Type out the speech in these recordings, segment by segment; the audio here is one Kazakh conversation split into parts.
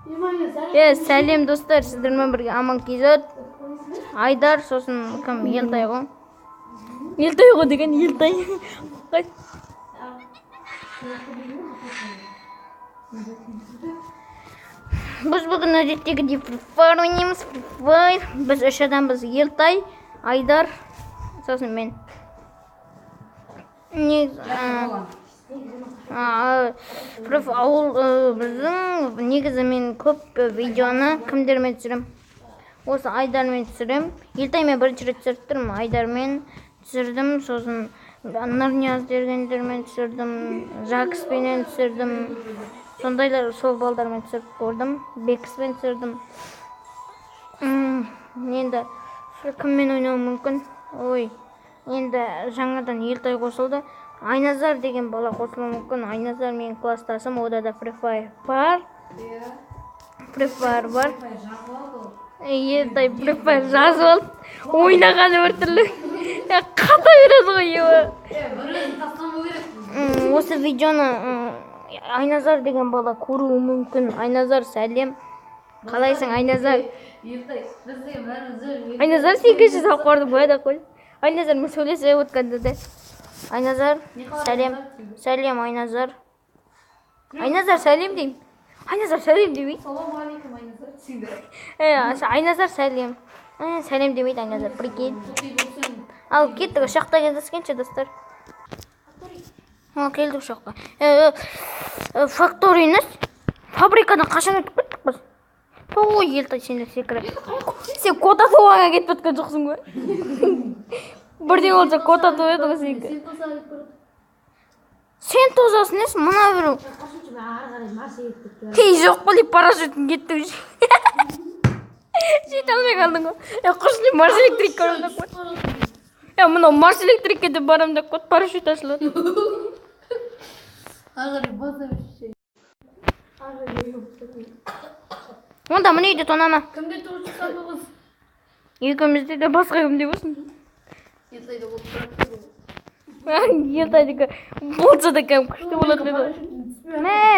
Сәлем достар, сіздермен бірге Аман Кизет, Айдар, сосын кім? Елтай ғой. Елтай ғой деген Елтай. Біз бүгін әдеттегідей Free Fire ойнаймыз. Біз үш адамбыз: Елтай, Айдар, сосын мен. Біздің негізі мен көп видеоны кімдермен түсірем? Осы Айдармен түсірем. Елтаймен бірінші рет түсіріп тұрмын. Айдармен түсірдім, сосын Нұрнияз дегендермен түсірдім, Жакспенен түсірдім. Сондайлар сол балдармен түсіріп көрдім. Бекіспен түсірдім. Енді кіммен ойнауым мүмкін? Енді жаңадан Елтай қосылды. Айназар деген бала қосылуы мүмкін. Айназар менің класстасым, ода да Free Fire бар. Елтай Free Fire жазып алды. Ойнағаны біртүрлі қата береді ғой. Осы видеоны Айназар деген бала көруі мүмкін. Айназар, сәлем. Қалайсың, Айназар? Айназар секеші сап қорды бойда қой. Айназар мен сөйлесе өткенде де. Айназар, сәлем. Сәлем, Айназар. Айназар, сәлем дейм. Айназар, сәлем демейді. Салам алейкум, Айназар. Айназар, сәлем. Сәлем демейді Айназар, прикинь. Ал кеттік, ұшақта кездескенше, достар. Келдік ұшаққа. Факторийныз фабрикадан қашан өтіп кеттік біз? Елтай, сені секіріп. Сен код атуға кетіп өткен жоқсың ғой? Бірден олса код ату еді ғой сенікі. Сен тозасың ес, мұна біру. Жоқ қой, парашютін кетті өз. Жет алмай қалдың ғой. Құшын Марс электрик көрім деп қой. Мұна Марс электрикке де барам деп қой, парашют ашылады. Онда мұны үйде тонама. Кімде тоғыз қандығыз? Екімізде де басқа кімде болсын. Елтайды болып тұрады. Елтайдікі болса да кәм күшті болады деді.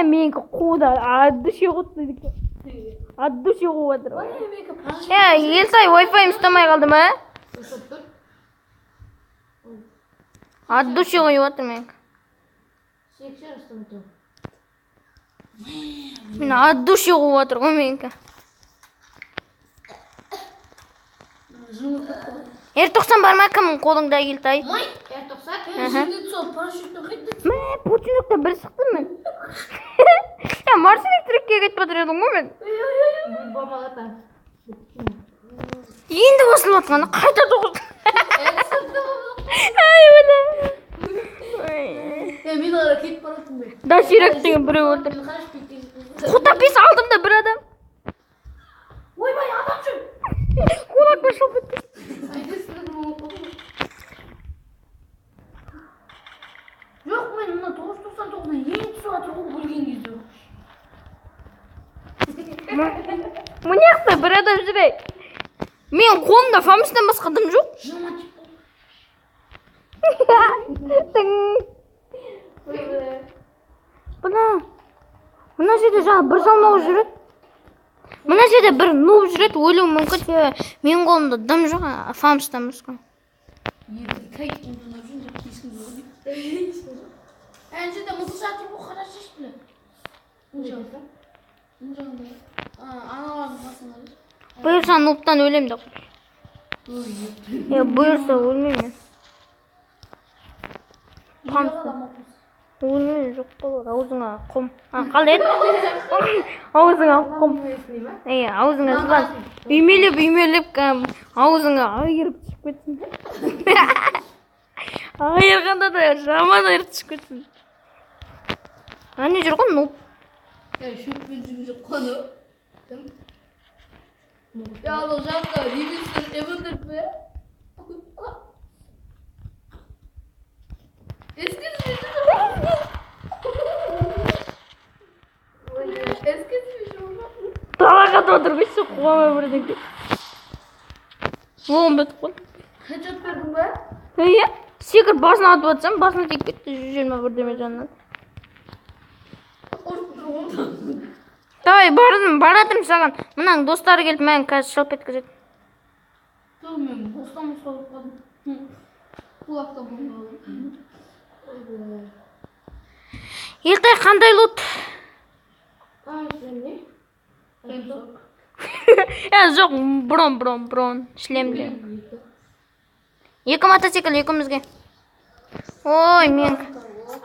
Менікі қуда аддүше қоқты деді. Аддүше қуға тұр. Елтай, Wi-Fi ұстамай қалды ма? Аддүше қойып отыр менікі. Сексер ұстамай тұр. Мен аддүше қуып отыр ғой менікі. R90 бар ма кімнің қолыңда, Елтай? R90? Жеңден сол парашютті қайттың? Пучинокта бір шықтым мен. Марс электрикке кетіп отыр едің ғой мен. Бомалата. Енді басылып отқаны қайта тоғыздым. Мен ара кетіп баратын бе? Даширак деген біреу отыр. Құтапес алдым да бір адам. Ойбай, адам жүр! Қолақпа шылып өтті. Жоқ, мен мұна 999-дан ең түсіп атыр ғой көрген кезде. Мұняқта бір адам жүрей. Мен қолымда фамыстан басқа дым жоқ. Мұна жерде жаңа бір салмауы жүреді. Мұна жерде бір нұп жүреді, өлуі мүмкін. Мен қолымда дым жоқ, фамыстан басқа. Әнжеде мұты сәтім бұл қара шешпілі. Аналардың басыңа. Бұйырса нұптан өлем де қой. Бұйырса өлмеймін. Фамыстан. Өлмеймін жоқ болар, аузыңа құм. Қалды еді? Аузыңа құм. Аузыңа сұлан. Үймелеп, аузыңа айырып түсіп кетсін. Айырғанда да жаман айырып түсіп кетсін. Әне жүр ғой, нұп. Шөппен жүріп қаны. Ал жақта реместер әміндір бе? Ескізме жүріп. Талаға тұр көші қуамай бірден кет. Оғын бөтіп қой. Хеджет бердің бе? Секір басына атып атсам, басына тек кетті 120 бірдеме жанынан. Давай баратырмын саған. Мынаң достары келіп маған қазір шалып еткізеді. Жоқ, мен бостан болып қалдым. Құлақта болмады. Елтай қандай лут? Не? Жоқ, бұрын. Шлемде. 2 мотоцикл екеумізге. Ой, мен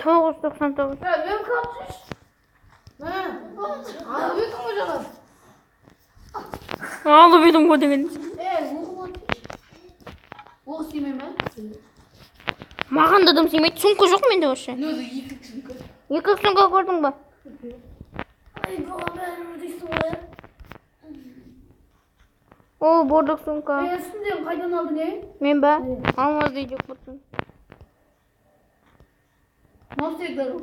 999. Мен kapsış. Alып едің ғой жаңа. Алып едім ғой деген. Оқ істемей ме? Маған да дым сүймейді. Сумка жоқ менде вообще. Өзі екі сумка. 2 сумка көрдің ба? Ай, бұған бәрі дейсің ғой. О, бордық сумка. Үстінден қайдан алдың, Мен ба? Алмаз дейді жоқ бұттың. Навсегда ғой.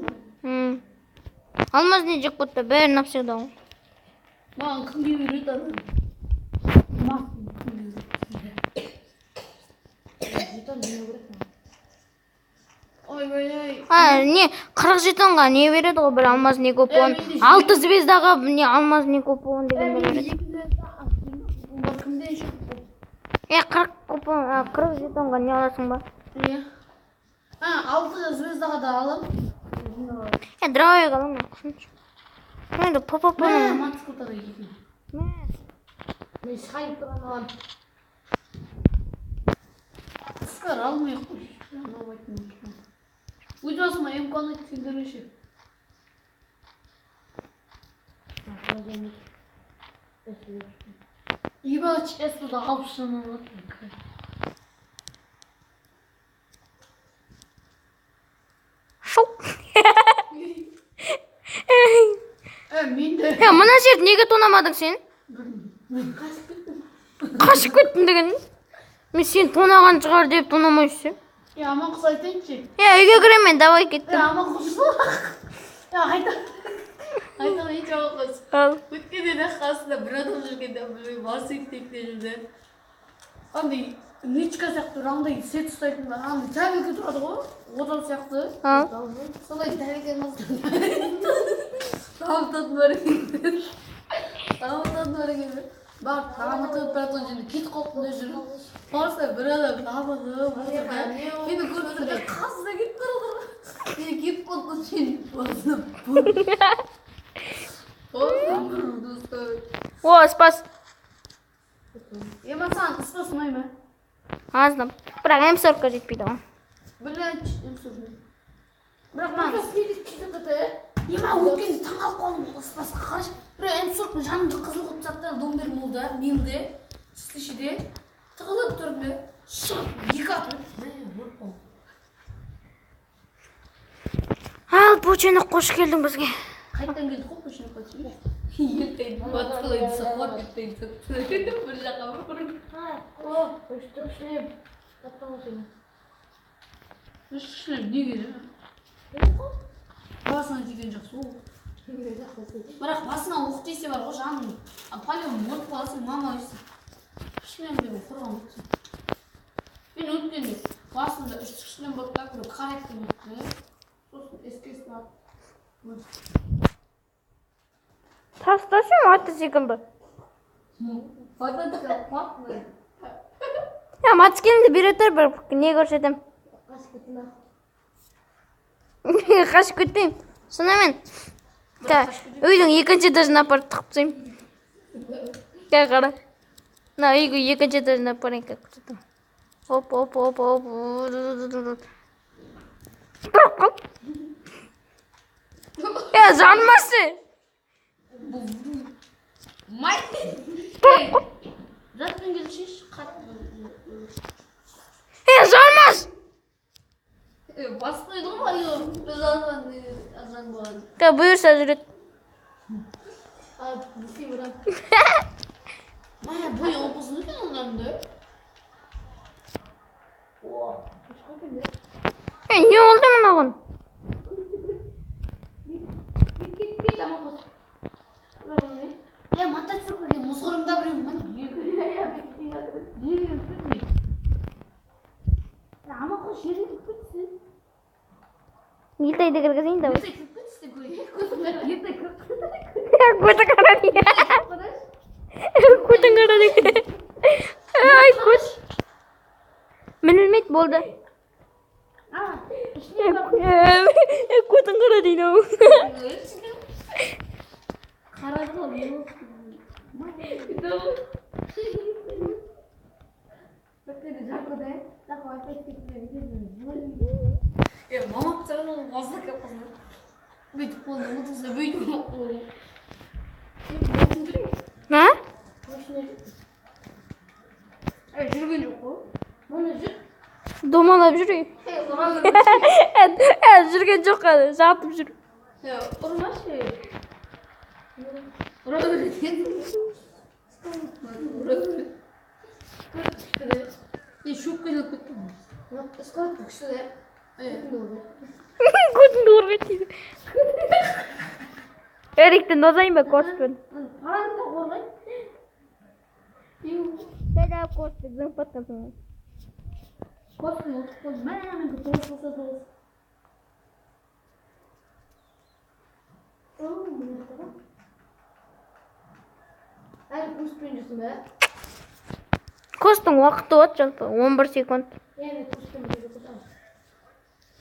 Алмаз не жоқ бұтты. Бәрі навсегда ғой. Маған кімге үйрет адам? Ой. Не, 40 жетонға не береді ғой, бір алмаз не купон. 6 звездаға не алмаз не купон деген береді. 40 купон, 40 жетонға не аласың ба? 6 звездаға да алам. Драйвер алам. Енді Мә, мотоциклтарға кетейін. Мен шайып тұрған алам. Қысқар алмай қой. Өз басыма емканы түсіндіруші. Еба честно да алып шынын. Шоу. Мен де. Мына жерді неге тонамадың сен? Қашып кеттім деген. Мен сен тонаған шығар деп тонамайсың. Аман құс айтайыншы. Үйге кіремін, давай кеттім. Аман құс. Айтам еш оғыз. Өткенде де қасында бір адам жүргенде барсы ектекте жүрді. Андай нычка сияқты андай сет ұстайтын бар. Андай тәбеке тұрады ғой. Отал сияқты. Солай тәбеке Тамытатын бар екен. Бар, тамытып баратқан жерде кит қоқтында жүріп. Барса бір адам тамытып. Мені көрді қасына кетіп барады. Мен кит қоқтын сен басып. О, спас. Саған спас ұнай ма? Аздым. Бірақ М40-қа жетпейді ғой. Блядь, М40. Бірақ маған өткенде таң қалып қалдым спасқа қарашы. Бірақ М40 жанымды қызыл құт заттар домбер болды, милде, түстішіде. Тығылып тұрды. Шығып, 2 атып. Ал, Пучені қош келдің бізге. Қайттан келді қой көшіне қойшы. Ертейді, батқылайды, сақлап ертейді. Бір жаққа бұрын. О, үштік шлем. Таптан өтемін. Үштік шлем не керек? Басына тиген жақсы ол. Бірақ басына оқ тисе бар ғой жаным. Палеон мұрт қаласың, мама өйсің. Шлемде бұл құрған өтсің. Мен өткенде басында үштік шлем болып так, бір қарайттың өтті. Сосын ескесі бар. Тасташы мотоциклді. Мотоцикл қуатмайды. Мотоциклімді бере тұр, бір не көрсетем. Қашып кетпеймін. Сонымен үйдің 2-ші этажына апарып тығып тастаймын. Қара. Үйге 2-ші этажына апарайын көрсетем. Оп. Бірақ қал. Жанмасы. Май! Жатпен келшеш қатты. Жанмас! Басқойды ғой біз азан болады. Бұйырса жүрет. Бізге бұрам. Мая бұй опызын екен оңдамды. Не oldu мынаған? Кетпейді ама қос. Мотоциклге мұзғырымда біреу ама қос жерге кетпейді. Елтайды кіргізейін да. Ерте кетпейді. Көті қара. qaradi. Ko'tin qaradi. Ay ko'z. Men bilmaydi bo'ldi. Ko'tin qaradi. Mama sana fazla kapatma. Büyük kolunu mutlusa büyük kolunu. Ha? Жүрген жоқ қой. Мұны жүр. Домалап жүрейін. Жүрген жоқ қана, жатып жүр. Ұрмашы. Ұра береді. Шөп келіп кетті. Ысқат күшті де. Көтіңді ұрғет дейді. Эрикті нозайын ба көспен? Қараңызда қорғай. Сәді ап көспен, зың паттан. Көспен отырып қойды. Мәнен көтіңіз болса соғыз. Әлі көспен жүрсің бә? Көстің уақыты от жалпы 11 секунд. Яғни көспен жүріп отырамыз.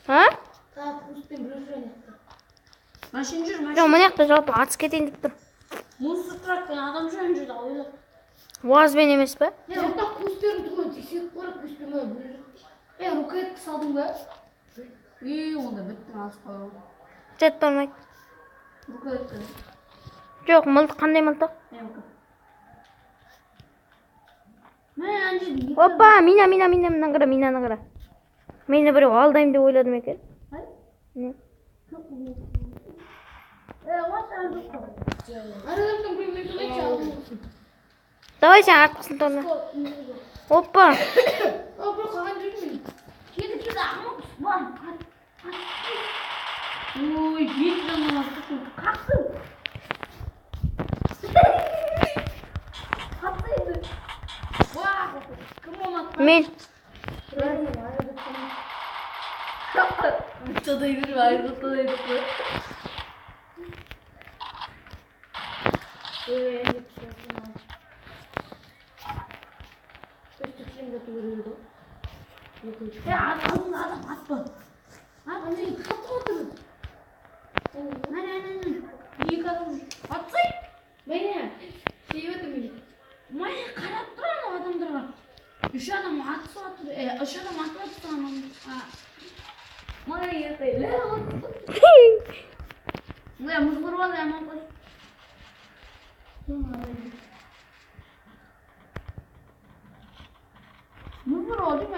Ha? Көспен бір жүрген еді. Машин жүр, машин. Жоқ, мына жақта жалпы атыс кетейін деп тұр. Мусор трактен адам жүрген жүрді ойлап. Уазбен емес пе? Жақта көспен тұрған тексеріп қарап көспен бе бір жүр. Рукетті салдың ба? Онда біттің алыс қалау. Жет бармайды. Рукетті. Жоқ, мылтық қандай мылтық? Опа, мына қара. Мені біреу алдайым деп ойладым екен. Не? Давай сен артқысын торна. Опа. Ой, ет жаңа қақсың. Мен. Tadaydır var, tadaydır. Ya adam atma. Anne kapatın. Anne. İyi kadın. Atsay. Beni. Şey ödemeyim. Maya karap duran adamdır var. Üç adam atsa atır. Üç adam atsa tamam. Maya yatay. Maya muzgur var ya muzgur. Muzgur oldu mu?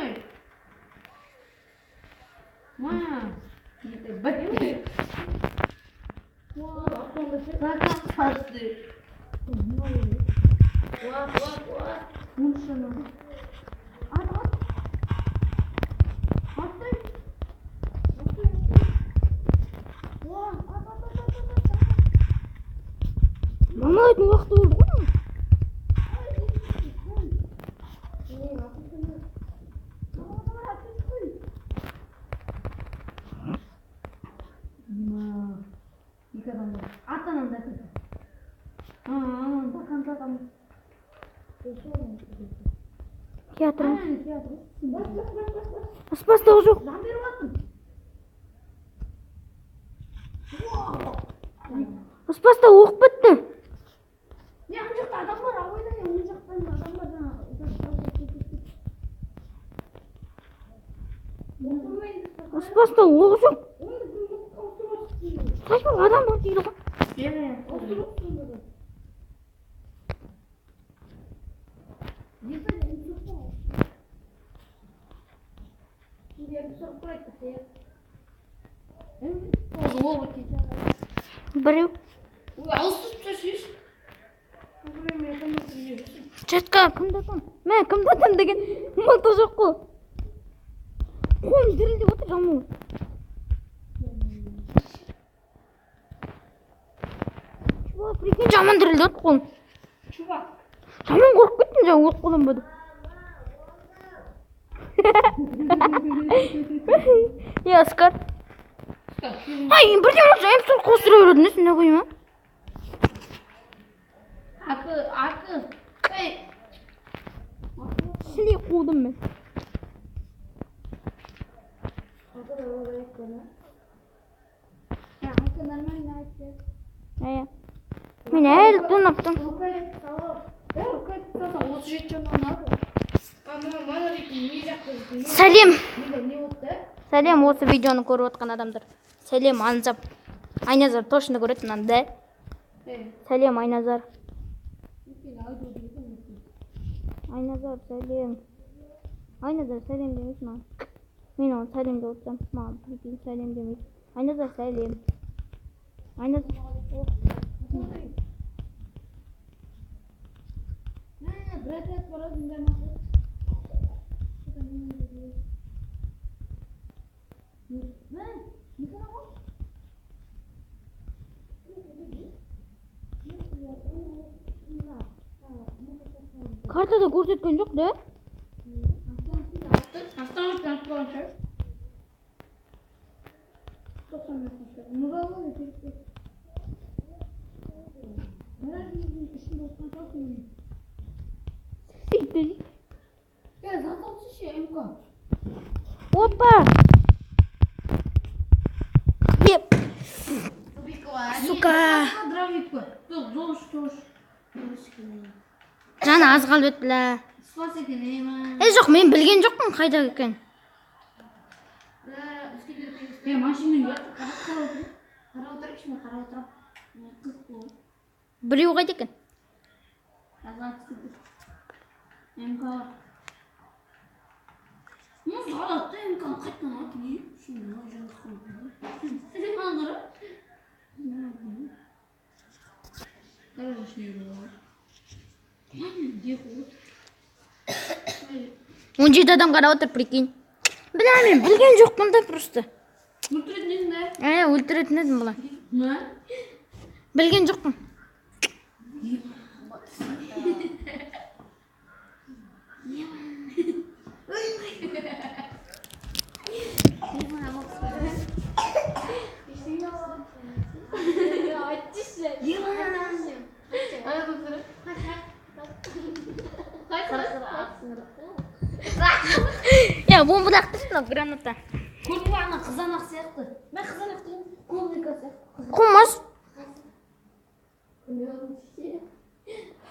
Maya. Yatay. Zaten sardı. Vah. Vur şunu. At. Attı. Vah, at. Mama aytın уақыты болды ғой. Театр. Аспастығы жоқ. Аспаста оқ бітті. Ne olacak adam var havayla ne olacak ben adam var Аспаста оқ жоқ. Saçma adam var değil o. Біреу. Жатқа кімдатам? Мен кімдатам деген мылтық жоқ қой. Қолым дірілдеп отыр жамау. Чувак, прикинь, жаман дірілдеп отыр қолым. Чувак. Жаман қорқып кеттім жаңа өз қолым бады. Я Оскар. Ай, бірден olsa hep sol қостыра береді, несіне қойма? Akı. Ey. Seni kovdum ben. Ya Akı нормально айтты. Мен әлі тонапtım. Сәлем. Сәлем, осы видеоны көріп отқан адамдар. Сәлем, Анзап. Айназар точно көреді мынаны. Сәлем, Айназар. Айназар, сәлем. Айназар, сәлем демейді маған. Мен оған сәлем деп отырсам, маған прикинь, сәлем демейді. Айназар, сәлем. Айназар. Картада көрсеткен жоқ да? Опа! Еп! Сука! Жаны аз қалып өттілі. Жоқ, мен білген жоқпын қайда екен. Біреу қайда екен? Он жеті адам қарап отыр, прикинь. Мен білген жоқпын да просто. Өлтіретін едім бұлай. Білген жоқпын. Ya bomba taktın granata. Kurbanla kızanak сияқты. Ben kızanak değilim. Komikası. Kumaz.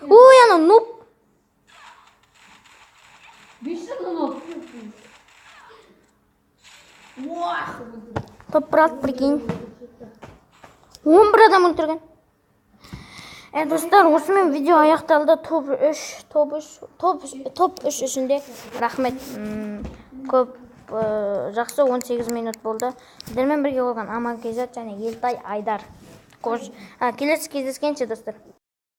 Uy ana noob. Beşte noob. Вах! Топырақ, прикинь. 11 адам өлтірген. Достар, осымен видео аяқталды. Топ 3 ішінде. Рахмет. Көп жақсы 18 минут болды. Сіздермен бірге болған Аман Кейзат және Елтай Айдар. Келесі кездескенше достар.